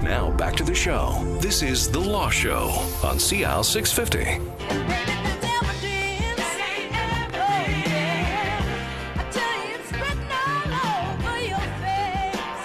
Now back to the show. This is The Law Show on CL 650.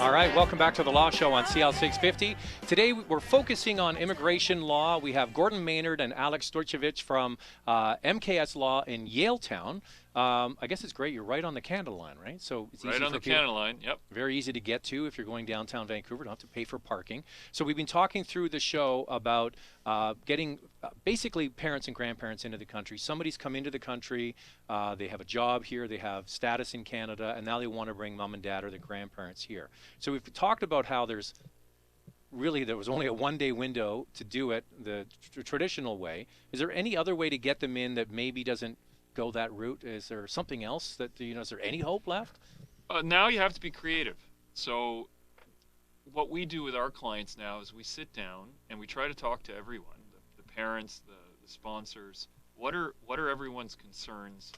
All right, welcome back to The Law Show on CL 650. Today we're focusing on immigration law. We have Gordon Maynard and Alex Stojicevic from MKS Law in Yaletown. I guess it's great. You're right on the Canada line, right? So it's right easy on for the Canada line. Yep. Very easy to get to if you're going downtown Vancouver. Don't have to pay for parking. So we've been talking through the show about getting basically parents and grandparents into the country. Somebody's come into the country. They have a job here. They have status in Canada, and now they want to bring mom and dad or the grandparents here. So we've talked about how there was only a one-day window to do it the traditional way. Is there any other way to get them in that maybe doesn't go that route? Is there something else that, is there any hope left? Now you have to be creative. So what we do with our clients now is we sit down and we try to talk to everyone, the parents, the sponsors. What are everyone's concerns?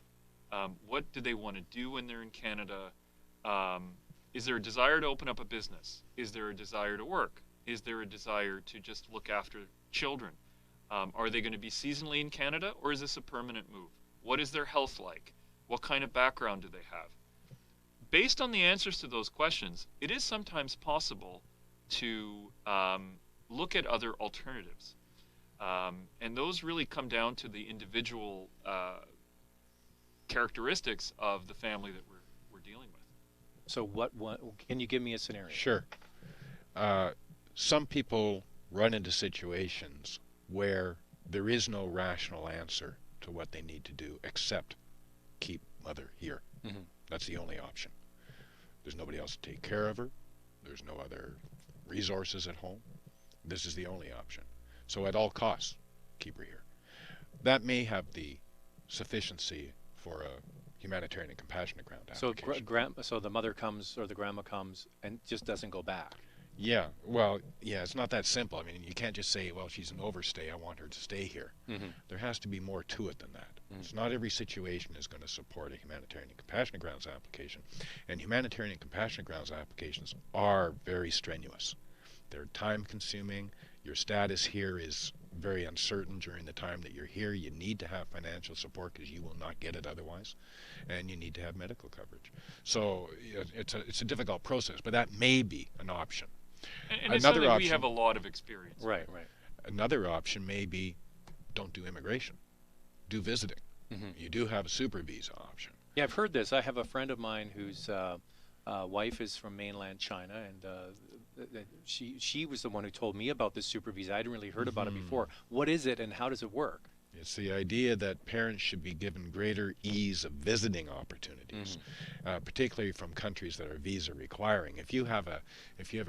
What do they want to do when they're in Canada? Is there a desire to open up a business? Is there a desire to work? Is there a desire to just look after children? Are they going to be seasonally in Canada, or is this a permanent move? What is their health like? What kind of background do they have? Based on the answers to those questions, it is sometimes possible to look at other alternatives. And those really come down to the individual characteristics of the family that we're dealing with. So what can you give me a scenario? Sure. Some people run into situations where there is no rational answer to what they need to do except keep mother here. Mm-hmm. That's the only option. There's nobody else to take care of her. There's no other resources at home. This is the only option. So at all costs, keep her here. That may have the sufficiency for a humanitarian and compassionate ground application. So the mother comes or the grandma comes and just doesn't go back. Yeah, well, yeah, it's not that simple. I mean, you can't just say, well, she's an overstay, I want her to stay here. Mm-hmm. There has to be more to it than that. Mm-hmm. It's not every situation is going to support a humanitarian and compassionate grounds application. And humanitarian and compassionate grounds applications are very strenuous. They're time-consuming. Your status here is very uncertain during the time that you're here. You need to have financial support because you will not get it otherwise. And you need to have medical coverage. So it's a difficult process, but that may be an option. And it's something we have a lot of experience. Right. Another option may be don't do immigration. Do visiting. Mm-hmm. You do have a super visa option. Yeah, I've heard this. I have a friend of mine whose wife is from mainland China, and she was the one who told me about this super visa. I hadn't really heard about it before. What is it and how does it work? It's the idea that parents should be given greater ease of visiting opportunities, particularly from countries that are visa requiring. If you have a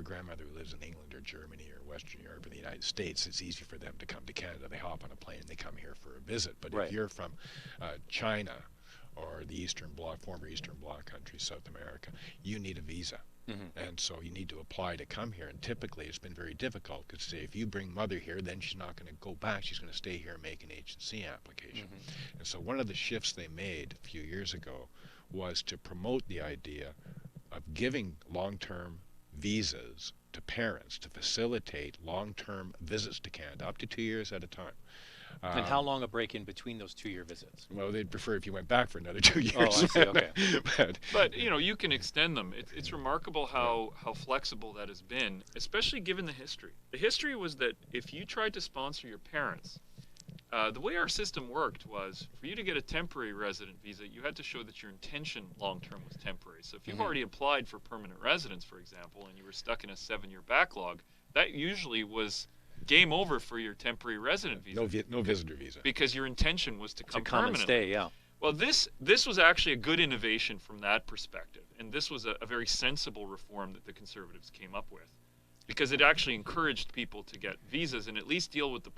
grandmother who lives in England or Germany or Western Europe or the United States, it's easy for them to come to Canada. They hop on a plane and they come here for a visit. But if you're from China or the Eastern Bloc, former Eastern Bloc countries, South America, you need a visa. Mm-hmm. And so you need to apply to come here. And typically it's been very difficult because, say, if you bring mother here, then she's not going to go back. She's going to stay here and make an H&C application. Mm-hmm. And so one of the shifts they made a few years ago was to promote the idea of giving long-term visas to parents to facilitate long-term visits to Canada, up to 2 years at a time. And how long a break in between those 2-year visits? Well, they'd prefer if you went back for another 2 years. Oh, I see. Okay. But you can extend them. It's remarkable how flexible that has been, especially given the history. The history was that if you tried to sponsor your parents, the way our system worked was for you to get a temporary resident visa, you had to show that your intention long-term was temporary. So if you've already applied for permanent residence, for example, and you were stuck in a 7-year backlog, that usually was game over for your temporary resident visa. No visitor visa. Because your intention was to come permanently. And stay, yeah. Well, this was actually a good innovation from that perspective, and this was a very sensible reform that the Conservatives came up with, because it actually encouraged people to get visas and at least deal with the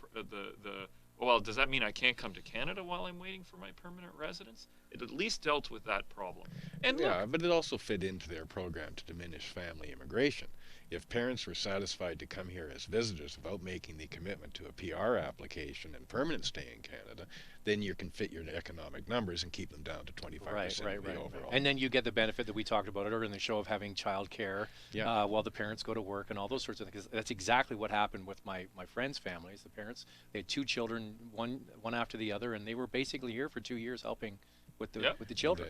well, does that mean I can't come to Canada while I'm waiting for my permanent residence? It at least dealt with that problem. And yeah, but it also fit into their program to diminish family immigration. if parents were satisfied to come here as visitors without making the commitment to a PR application and permanent stay in Canada, then you can fit your economic numbers and keep them down to 25% of the overall. And then you get the benefit that we talked about earlier in the show of having childcare while the parents go to work and all those sorts of things. That's exactly what happened with my friends' families. The parents, they had 2 children, one after the other, and they were basically here for 2 years helping with the children.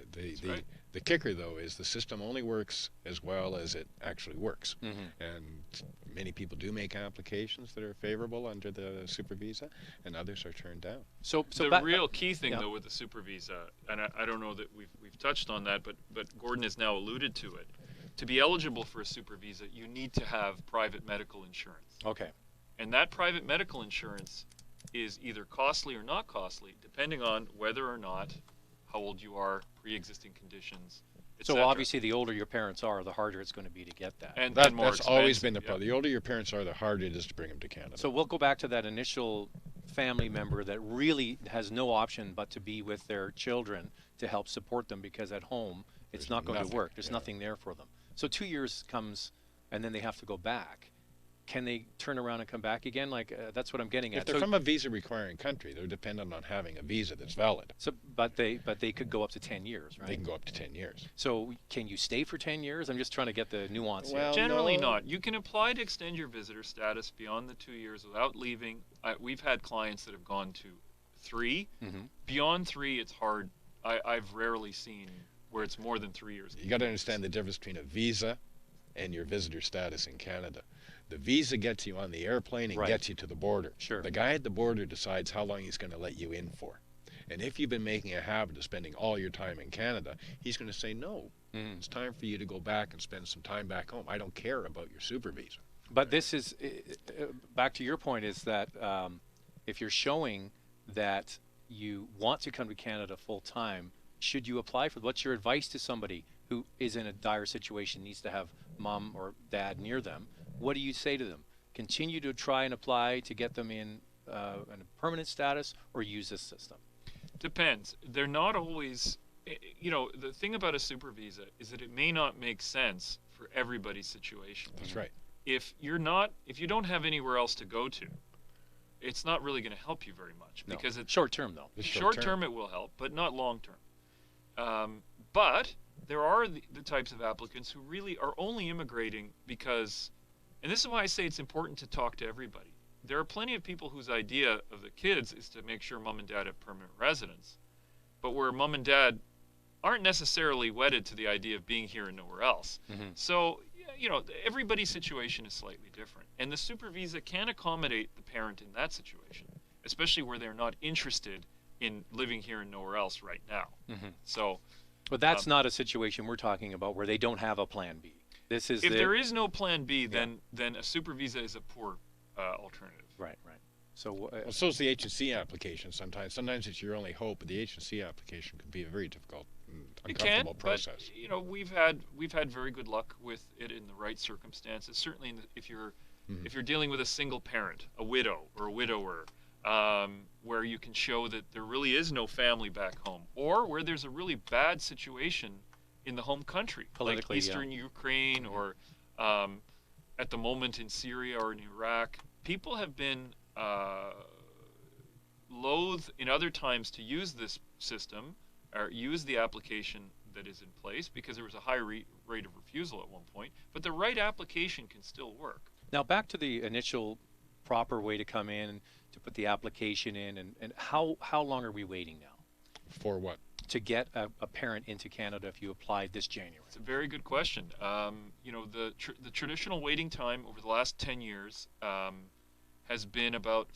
The kicker, though, is the system only works as well as it actually works. And many people do make applications that are favorable under the super visa, and others are turned down. So the real key thing, though, with the super visa, and I don't know that we've touched on that, but Gordon has now alluded to it. To be eligible for a super visa, you need to have private medical insurance. Okay. And that private medical insurance is either costly or not costly, depending on whether or not how old you are, pre-existing conditions, So obviously, the older your parents are, the harder it's going to be to get that. And that's more always been the problem. The older your parents are, the harder it is to bring them to Canada. So we'll go back to that initial family member that really has no option but to be with their children to help support them, because at home it's not going to work. There's nothing there for them. So 2 years comes, and then they have to go back. Can they turn around and come back again? Like that's what I'm getting at. If they're from a visa-requiring country, they're dependent on having a visa that's valid. So, but they could go up to 10 years, right? They can go up to 10 years. So can you stay for 10 years? I'm just trying to get the nuance here. Generally not. You can apply to extend your visitor status beyond the 2 years without leaving. We've had clients that have gone to 3. Beyond 3, it's hard. I've rarely seen where it's more than 3 years. You got to understand the difference between a visa and your visitor status in Canada. The visa gets you on the airplane and gets you to the border. Sure. The guy at the border decides how long he's going to let you in for. And if you've been making a habit of spending all your time in Canada, he's going to say, no, it's time for you to go back and spend some time back home. I don't care about your super visa. But this is, back to your point, is that if you're showing that you want to come to Canada full time, should you apply for, what's your advice to somebody who is in a dire situation, needs to have mom or dad near them? What do you say to them? Continue to try and apply to get them in a permanent status, or use this system? Depends. They're not always, the thing about a super visa is that it may not make sense for everybody's situation. That's right. If you don't have anywhere else to go to, it's not really going to help you very much. No. Because it's short term, though. Short term it will help, but not long term. But there are the types of applicants who really are only immigrating because, and this is why I say it's important to talk to everybody. There are plenty of people whose idea of the kids is to make sure mom and dad have permanent residence, but where mom and dad aren't necessarily wedded to the idea of being here and nowhere else. So, everybody's situation is slightly different. And the super visa can accommodate the parent in that situation, especially where they're not interested in living here and nowhere else right now. So, but that's not a situation we're talking about where they don't have a plan B. This is if there is no plan B, then a super visa is a poor alternative. Right. So so is the H&C application sometimes. Sometimes it's your only hope, but the H&C application can be a very difficult, uncomfortable process. But, we've had very good luck with it in the right circumstances. Certainly, if you're dealing with a single parent, a widow or a widower, where you can show that there really is no family back home, or where there's a really bad situation in the home country, politically, like Eastern Ukraine, or at the moment in Syria or in Iraq. People have been loath in other times to use this system or use the application that is in place because there was a high rate of refusal at one point. But the right application can still work. Now back to the initial proper way to come in, to put the application in, and how long are we waiting now? For what? To get a parent into Canada if you applied this January? It's a very good question. The traditional waiting time over the last 10 years has been about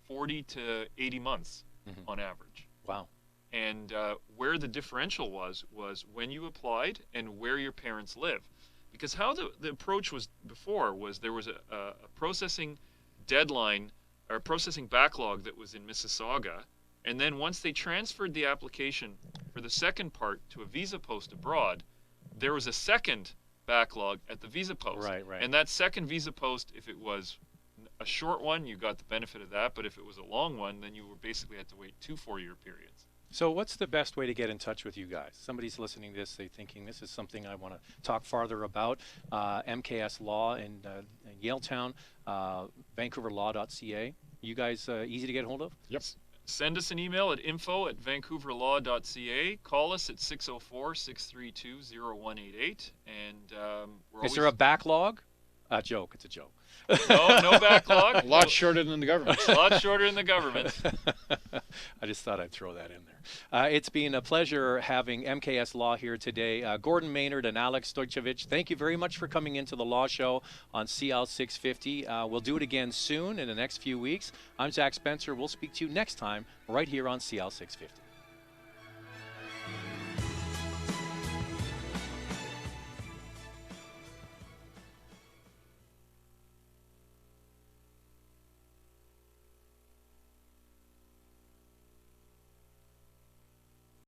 40 to 80 months on average. Wow. And where the differential was when you applied and where your parents live. Because how the approach was before was there was a processing deadline or processing backlog that was in Mississauga. And then once they transferred the application for the second part to a visa post abroad, there was a second backlog at the visa post. Right. And that second visa post, if it was a short one, you got the benefit of that. But if it was a long one, then you basically had to wait 2 4-year periods. So what's the best way to get in touch with you guys? Somebody's listening to this, they thinking this is something I want to talk farther about. MKS Law in Yaletown, vancouverlaw.ca. You guys easy to get hold of? Yep. Send us an email at info@vancouverlaw.ca. Call us at 604-632-0188. And we're Is there a backlog? A joke. It's a joke. no backlog. A lot shorter than the government. A lot shorter than the government. I just thought I'd throw that in there. It's been a pleasure having MKS Law here today. Gordon Maynard and Alex Stojicevic, thank you very much for coming into the Law Show on CL 650. We'll do it again soon in the next few weeks. I'm Zach Spencer. We'll speak to you next time right here on CL 650.